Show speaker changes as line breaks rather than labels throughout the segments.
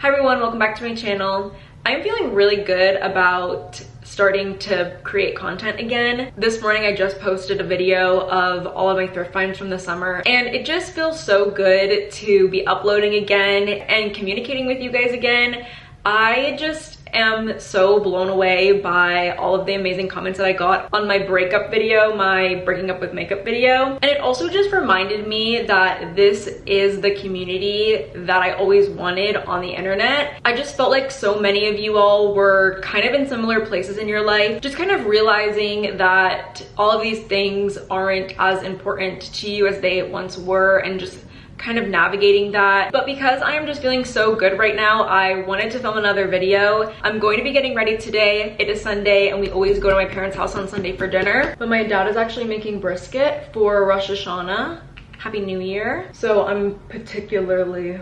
Hi everyone, welcome back to my channel. I'm feeling really good about starting to create content again. This morning I just posted a video of all of my thrift finds from the summer, and it just feels so good to be uploading again and communicating with you guys again. I just am so blown away by all of the amazing comments that I got on my breakup video, my breaking up with makeup video. And it also just reminded me that this is the community that I always wanted on the internet. I just felt like so many of you all were kind of in similar places in your life, just kind of realizing that all of these things aren't as important to you as they once were, and just kind of navigating that. But because I am just feeling so good right now, I wanted to film another video. I'm going to be getting ready today. It is Sunday and we always go to my parents' house on Sunday for dinner. But my dad is actually making brisket for Rosh Hashanah. Happy New Year. So I'm particularly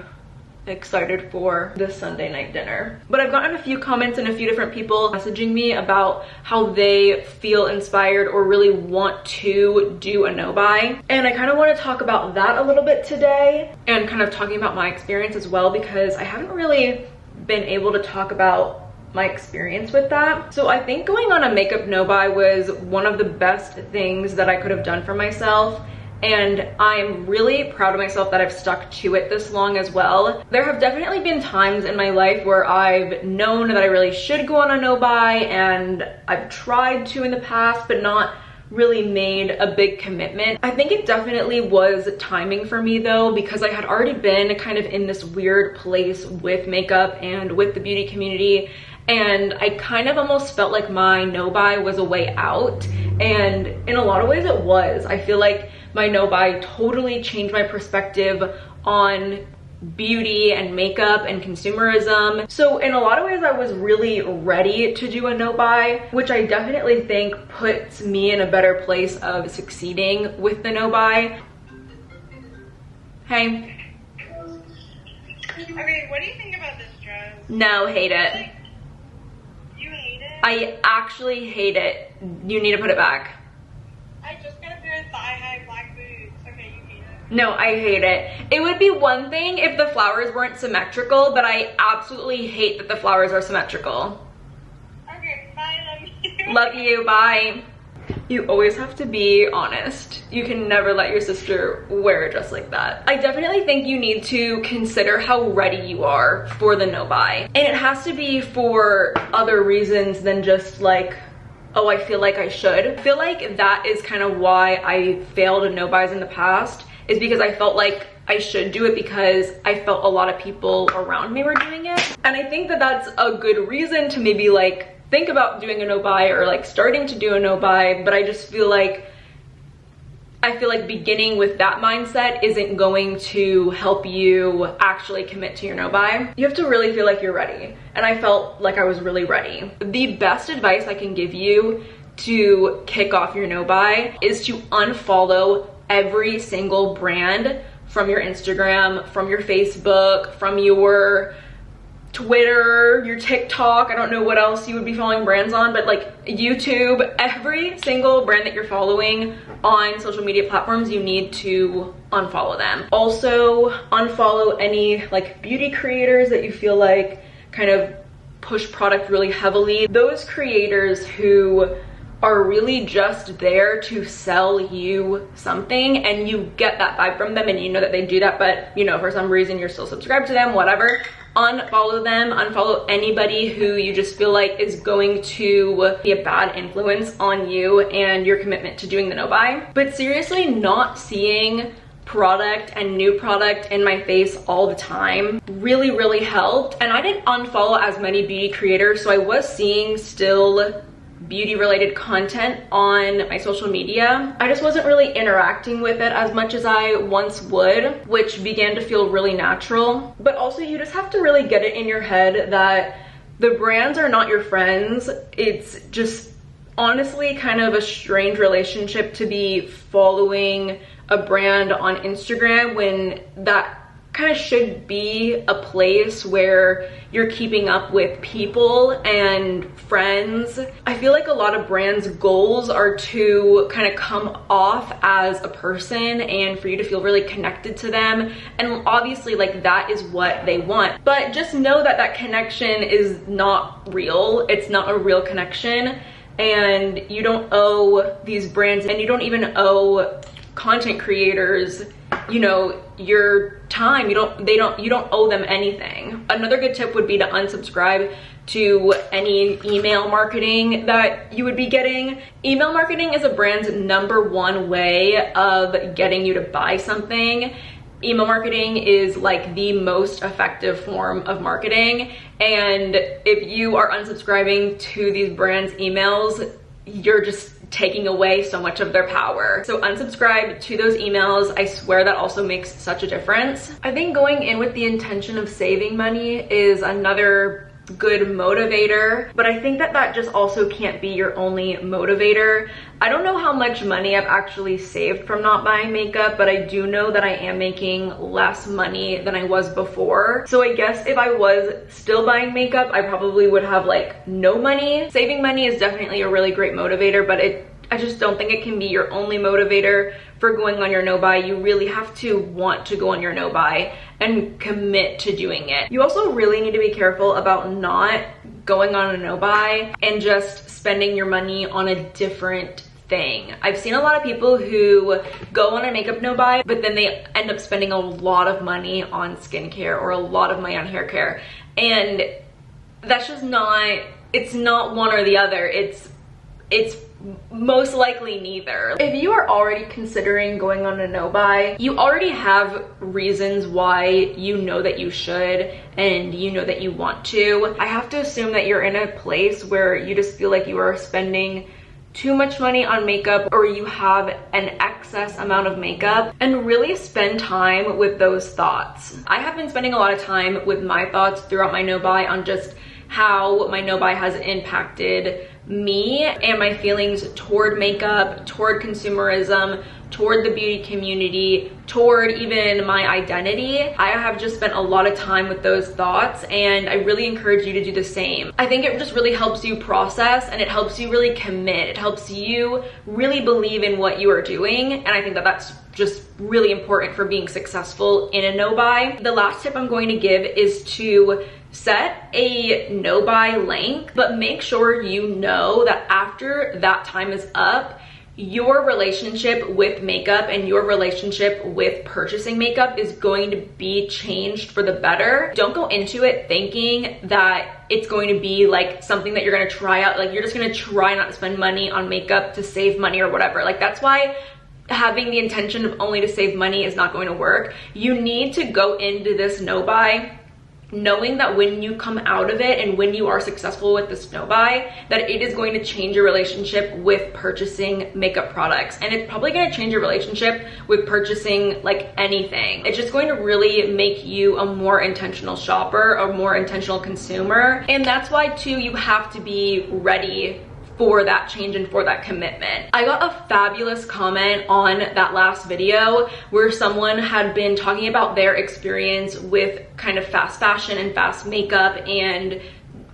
excited for this Sunday night dinner. But I've gotten a few comments and a few different people messaging me about how they feel inspired or really want to do a no-buy. And I kind of want to talk about that a little bit today, and kind of talking about my experience as well, because I haven't really been able to talk about my experience with that. So I think going on a makeup no-buy was one of the best things that I could have done for myself. And I'm really proud of myself that I've stuck to it this long as well. There have definitely been times in my life where I've known that I really should go on a no-buy, and I've tried to in the past, but not really made a big commitment. I think it definitely was timing for me though, because I had already been kind of in this weird place with makeup and with the beauty community, and I kind of almost felt like my no-buy was a way out. And in a lot of ways it was. I feel like my no-buy totally changed my perspective on beauty and makeup and consumerism. So in a lot of ways I was really ready to do a no-buy, which I definitely think puts me in a better place of succeeding with the no-buy. Hey.
Okay, what do you think about this dress?
No, hate it.
Like, you hate it?
I actually hate it. You need to put it back.
I just got a pair of thigh-high black boots. Okay, you hate it.
No, I hate it. It would be one thing if the flowers weren't symmetrical, but I absolutely hate that the flowers are symmetrical.
Okay, bye, love you.
Love you, bye. You always have to be honest. You can never let your sister wear a dress like that. I definitely think you need to consider how ready you are for the no-buy. And it has to be for other reasons than just like, oh, I feel like I should. I feel like that is kind of why I failed at no-buys in the past, is because I felt like I should do it because I felt a lot of people around me were doing it. And I think that that's a good reason to maybe like think about doing a no-buy or like starting to do a no-buy, but I just feel like beginning with that mindset isn't going to help you actually commit to your no-buy. You have to really feel like you're ready. And I felt like I was really ready. The best advice I can give you to kick off your no-buy is to unfollow every single brand from your Instagram, from your Facebook, from your Twitter, your TikTok. I don't know what else you would be following brands on, but like YouTube. Every single brand that you're following on social media platforms, you need to unfollow them. Also, unfollow any like beauty creators that you feel like kind of push product really heavily. Those creators who are really just there to sell you something, and you get that vibe from them and you know that they do that, but you know, for some reason you're still subscribed to them, whatever. Unfollow them. Unfollow anybody who you just feel like is going to be a bad influence on you and your commitment to doing the no-buy. But seriously, not seeing product and new product in my face all the time really helped. And I didn't unfollow as many beauty creators, so I was seeing still beauty related content on my social media. I just wasn't really interacting with it as much as I once would, which began to feel really natural. But also, you just have to really get it in your head that the brands are not your friends. It's just honestly kind of a strange relationship to be following a brand on Instagram when that kind of should be a place where you're keeping up with people and friends. I feel like a lot of brands' goals are to kind of come off as a person and for you to feel really connected to them. And obviously like that is what they want. But just know that that connection is not real. It's not a real connection. And you don't owe these brands, and you don't even owe content creators, you know, your time. You don't owe them anything. Another good tip would be to unsubscribe to any email marketing that you would be getting. Email marketing is a brand's #1 way of getting you to buy something. Email marketing is like the most effective form of marketing, and if you are unsubscribing to these brands' emails, you're just taking away so much of their power. So unsubscribe to those emails. I swear that also makes such a difference. I think going in with the intention of saving money is another good motivator, but I think that that just also can't be your only motivator. I don't know how much money I've actually saved from not buying makeup, but I do know that I am making less money than I was before. So I guess if I was still buying makeup, I probably would have like no money. Saving money is definitely a really great motivator, but I just don't think it can be your only motivator for going on your no-buy. You really have to want to go on your no-buy and commit to doing it. You also really need to be careful about not going on a no-buy and just spending your money on a different thing. I've seen a lot of people who go on a makeup no-buy, but then they end up spending a lot of money on skincare or a lot of money on hair care. And that's just not, it's not one or the other. It's most likely neither. If you are already considering going on a no-buy, you already have reasons why you know that you should and you know that you want to. I have to assume that you're in a place where you just feel like you are spending too much money on makeup, or you have an excess amount of makeup, and really spend time with those thoughts. I have been spending a lot of time with my thoughts throughout my no-buy on just how my no-buy has impacted me and my feelings toward makeup, toward consumerism, toward the beauty community, toward even my identity. I have just spent a lot of time with those thoughts, and I really encourage you to do the same. I think it just really helps you process, and it helps you really commit. It helps you really believe in what you are doing, and I think that that's just really important for being successful in a no-buy. The last tip I'm going to give is to set a no-buy length, but make sure you know that after that time is up, your relationship with makeup and your relationship with purchasing makeup is going to be changed for the better. Don't go into it thinking that it's going to be like something that you're gonna try out, like you're just gonna try not to spend money on makeup to save money or whatever. Like that's why having the intention of only to save money is not going to work. You need to go into this no-buy knowing that when you come out of it and when you are successful with this no-buy, that it is going to change your relationship with purchasing makeup products. And it's probably going to change your relationship with purchasing like anything. It's just going to really make you a more intentional shopper, a more intentional consumer. And that's why too, you have to be ready for that change and for that commitment. I got a fabulous comment on that last video where someone had been talking about their experience with kind of fast fashion and fast makeup and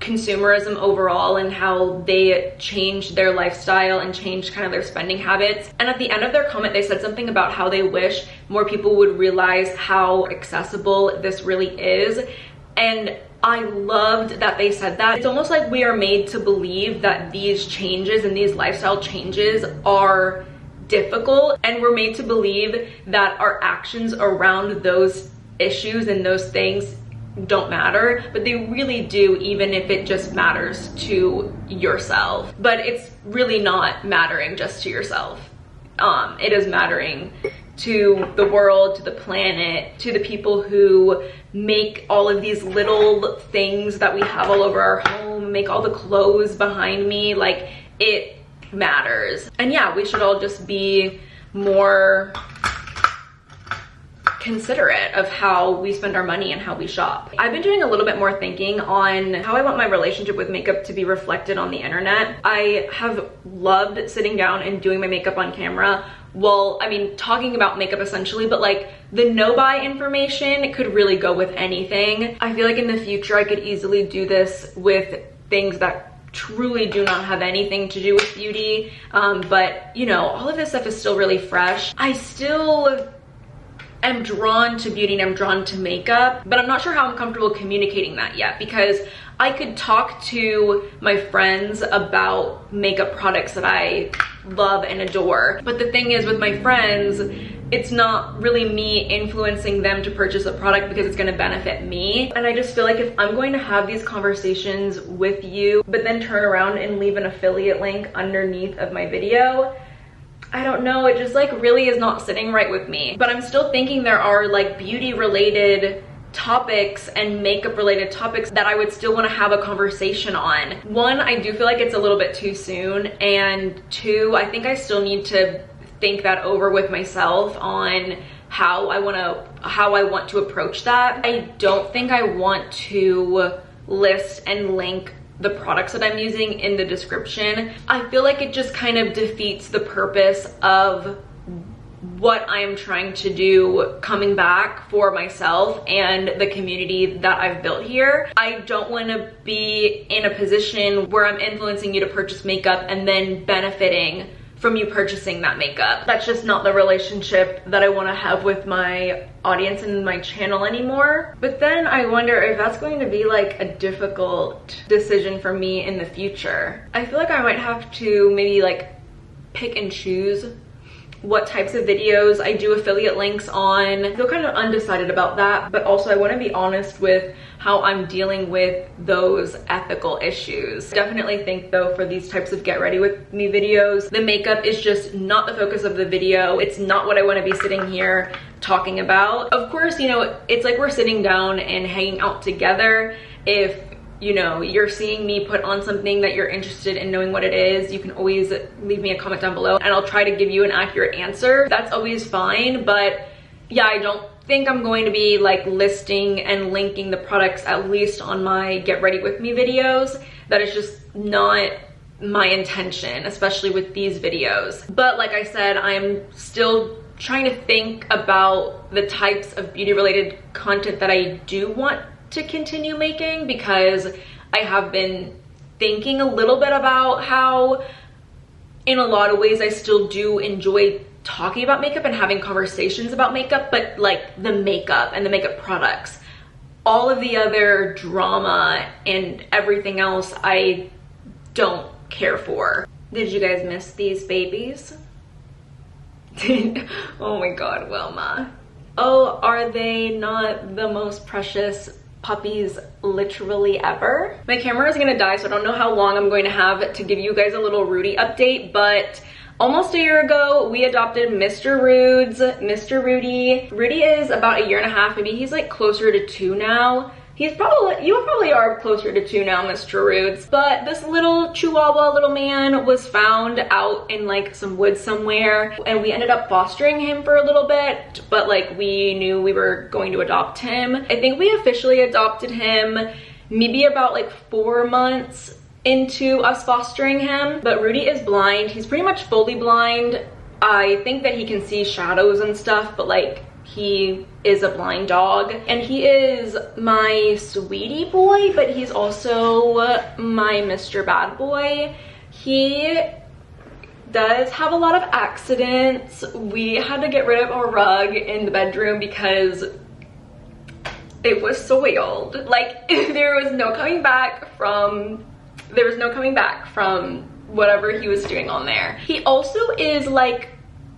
consumerism overall, and how they changed their lifestyle and changed kind of their spending habits. And at the end of their comment, they said something about how they wish more people would realize how accessible this really is. And I loved that they said that. It's almost like we are made to believe that these changes and these lifestyle changes are difficult, and we're made to believe that our actions around those issues and those things don't matter, but they really do, even if it just matters to yourself. But it's really not mattering just to yourself. It is mattering to the world, to the planet, to the people who make all of these little things that we have all over our home, make all the clothes behind me. Like, it matters. And yeah, we should all just be more considerate of how we spend our money and how we shop. I've been doing a little bit more thinking on how I want my relationship with makeup to be reflected on the internet. I have loved sitting down and doing my makeup on camera well, I mean, talking about makeup essentially, but like the no-buy information could really go with anything. I feel like in the future I could easily do this with things that truly do not have anything to do with beauty, but you know, all of this stuff is still really fresh. I still am drawn to beauty and I'm drawn to makeup, but I'm not sure how I'm comfortable communicating that yet, because I could talk to my friends about makeup products that I love and adore. But the thing is with my friends, it's not really me influencing them to purchase a product because it's gonna benefit me. And I just feel like if I'm going to have these conversations with you, but then turn around and leave an affiliate link underneath of my video, I don't know, it just like really is not sitting right with me. But I'm still thinking there are like beauty related topics and makeup related topics that I would still want to have a conversation on. One, I do feel like it's a little bit too soon, and two, I think I still need to think that over with myself on how I want to approach that. I don't think I want to list and link the products that I'm using in the description. I feel like it just kind of defeats the purpose of what I am trying to do coming back for myself and the community that I've built here. I don't want to be in a position where I'm influencing you to purchase makeup and then benefiting from you purchasing that makeup. That's just not the relationship that I want to have with my audience and my channel anymore. But then I wonder if that's going to be like a difficult decision for me in the future. I feel like I might have to maybe like pick and choose what types of videos I do affiliate links on. I feel kind of undecided about that, but also I want to be honest with how I'm dealing with those ethical issues. Definitely think though, for these types of get ready with me videos, the makeup is just not the focus of the video. It's not what I want to be sitting here talking about. Of course, you know, it's like we're sitting down and hanging out together. If you know, you're seeing me put on something that you're interested in knowing what it is, you can always leave me a comment down below and I'll try to give you an accurate answer. That's always fine, but yeah, I don't think I'm going to be like listing and linking the products, at least on my get ready with me videos. That is just not my intention, especially with these videos. But like I said, I'm still trying to think about the types of beauty related content that I do want to continue making, because I have been thinking a little bit about how in a lot of ways I still do enjoy talking about makeup and having conversations about makeup, but like the makeup and the makeup products, all of the other drama and everything else I don't care for. Did you guys miss these babies? Oh my god, Wilma. Oh, are they not the most precious puppies literally ever? My camera is gonna die, so I don't know how long I'm going to have to give you guys a little Rudy update, but almost a year ago, we adopted Mr. Rudy. Rudy is about 1.5 years, maybe he's like closer to 2 now. You probably are closer to 2 now, Mr. Rudes. But this little Chihuahua little man was found out in like some woods somewhere, and we ended up fostering him for a little bit, but like we knew we were going to adopt him. I think we officially adopted him maybe about like 4 months into us fostering him. But Rudy is blind. He's pretty much fully blind. I think that he can see shadows and stuff, but like he is a blind dog, and he is my sweetie boy, but he's also my Mr. Bad Boy. He does have a lot of accidents. We had to get rid of a rug in the bedroom because it was soiled. Like there was no coming back from whatever he was doing on there. He also is like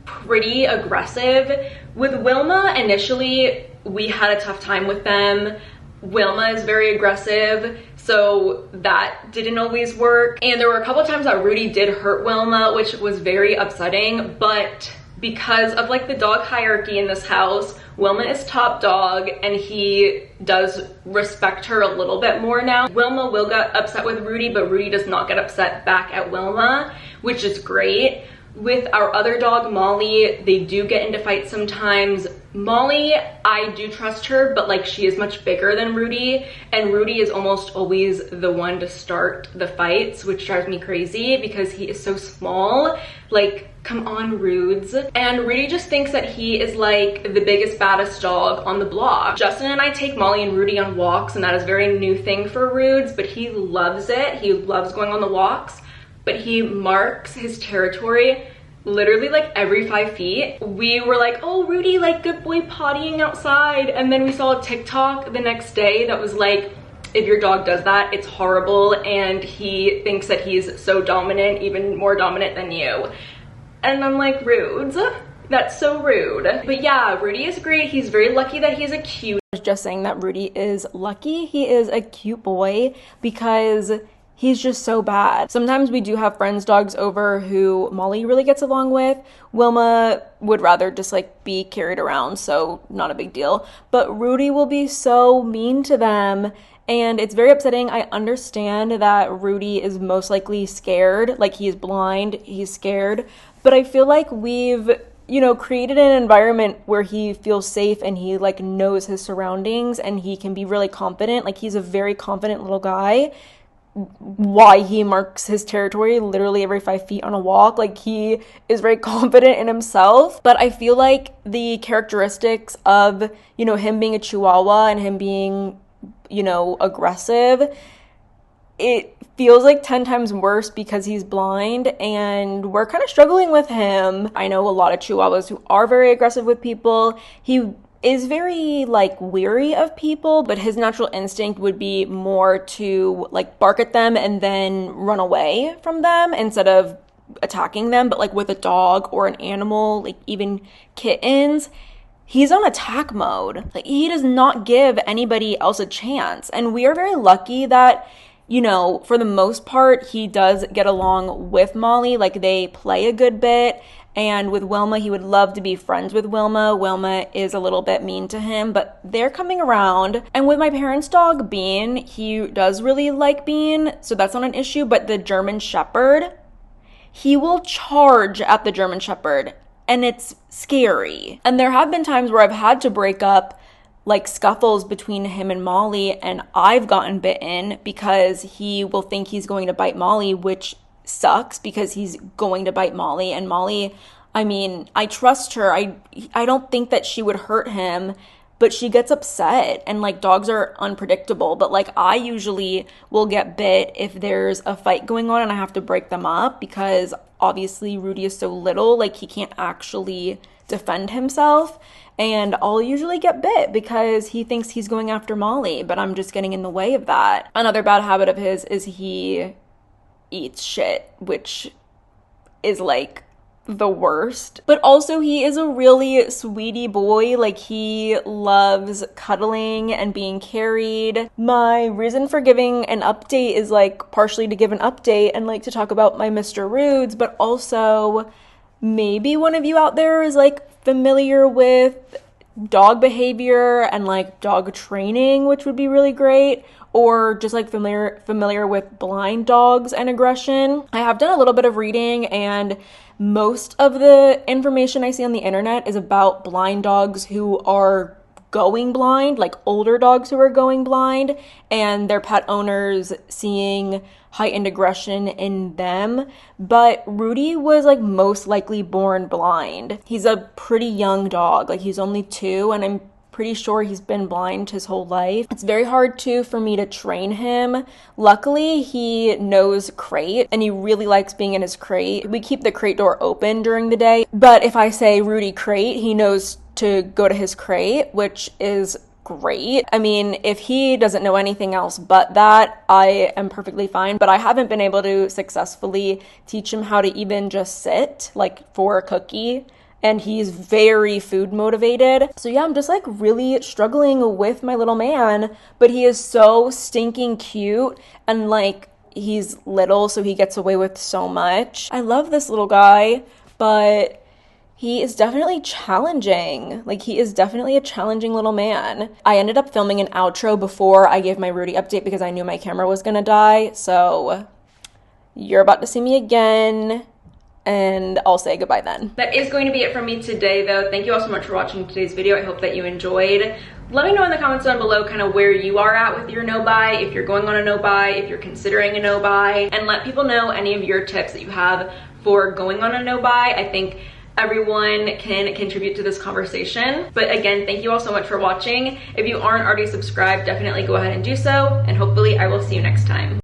pretty aggressive. With Wilma, initially, we had a tough time with them. Wilma is very aggressive, so that didn't always work. And there were a couple of times that Rudy did hurt Wilma, which was very upsetting, but because of like the dog hierarchy in this house, Wilma is top dog and he does respect her a little bit more now. Wilma will get upset with Rudy, but Rudy does not get upset back at Wilma, which is great. With our other dog, Molly, they do get into fights sometimes. Molly, I do trust her, but like she is much bigger than Rudy, and Rudy is almost always the one to start the fights, which drives me crazy because he is so small. Like, come on, Rudes. And Rudy just thinks that he is like the biggest, baddest dog on the block. Justin and I take Molly and Rudy on walks, and that is a very new thing for Rudes, but he loves it. He loves going on the walks, but he marks his territory literally like every 5 feet. We were like, oh, Rudy, like good boy pottying outside. And then we saw a TikTok the next day that was like, if your dog does that, it's horrible. And he thinks that he's so dominant, even more dominant than you. And I'm like, Rudes, that's so rude. But yeah, Rudy is great. He's very lucky that he's a cute. I was just saying that Rudy is lucky. He is a cute boy because he's just so bad. Sometimes we do have friends' dogs over who Molly really gets along with. Wilma would rather just like be carried around, so not a big deal. But Rudy will be so mean to them, and it's very upsetting. I understand that Rudy is most likely scared, like he's blind, he's scared. But I feel like we've, you know, created an environment where he feels safe and he like knows his surroundings and he can be really confident. Like he's a very confident little guy. Why he marks his territory literally every 5 feet on a walk. Like he is very confident in himself. But I feel like the characteristics of, you know, him being a Chihuahua and him being, you know, aggressive, it feels like 10 times worse because he's blind, and we're kind of struggling with him. I know a lot of Chihuahuas who are very aggressive with people. He is very like weary of people, but his natural instinct would be more to like bark at them and then run away from them instead of attacking them. But like with a dog or an animal, like even kittens, he's on attack mode. Like he does not give anybody else a chance. And we are very lucky that, you know, for the most part, he does get along with Molly. Like they play a good bit. And with Wilma, he would love to be friends with Wilma. Wilma is a little bit mean to him, but they're coming around. And with my parents' dog, Bean, he does really like Bean, so that's not an issue. But the German Shepherd, he will charge at the German Shepherd, and it's scary. And there have been times where I've had to break up like scuffles between him and Molly, and I've gotten bitten because he will think he's going to bite Molly, which sucks because he's going to bite Molly. And Molly, I mean, I trust her. I don't think that she would hurt him, but she gets upset, and like dogs are unpredictable. But like I usually will get bit if there's a fight going on and I have to break them up, because obviously Rudy is so little, like he can't actually defend himself, and I'll usually get bit because he thinks he's going after Molly, but I'm just getting in the way of that. Another bad habit of his is he eats shit, which is like the worst. But also he is a really sweetie boy. Like he loves cuddling and being carried. My reason for giving an update is like partially to give an update and like to talk about my Mr. Rudes, but also maybe one of you out there is like familiar with dog behavior and like dog training, which would be really great, or just like familiar with blind dogs and aggression. I have done a little bit of reading, and most of the information I see on the internet is about blind dogs who are going blind, like older dogs who are going blind, and their pet owners seeing heightened aggression in them. But Rudy was like most likely born blind. He's a pretty young dog, like he's only 2, and I'm pretty sure he's been blind his whole life. It's very hard too for me to train him. Luckily, he knows crate and he really likes being in his crate. We keep the crate door open during the day, but if I say Rudy crate, he knows to go to his crate, which is great. I mean, if he doesn't know anything else but that, I am perfectly fine, but I haven't been able to successfully teach him how to even just sit, like for a cookie. And he's very food motivated. So yeah, I'm just like really struggling with my little man, but he is so stinking cute, and like he's little, so he gets away with so much. I love this little guy, but he is definitely challenging. Like he is definitely a challenging little man. I ended up filming an outro before I gave my Rudy update because I knew my camera was gonna die. So you're about to see me again
and I'll say goodbye then.
That is going to be it from me today though. Thank you all so much for watching today's video. I hope that you enjoyed. Let me know in the comments down below kind of where you are at with your no buy, if you're going on a no buy, if you're considering a no buy, and let people know any of your tips that you have for going on a no buy. I think everyone can contribute to this conversation. But again, thank you all so much for watching. If you aren't already subscribed, definitely go ahead and do so, and hopefully I will see you next time.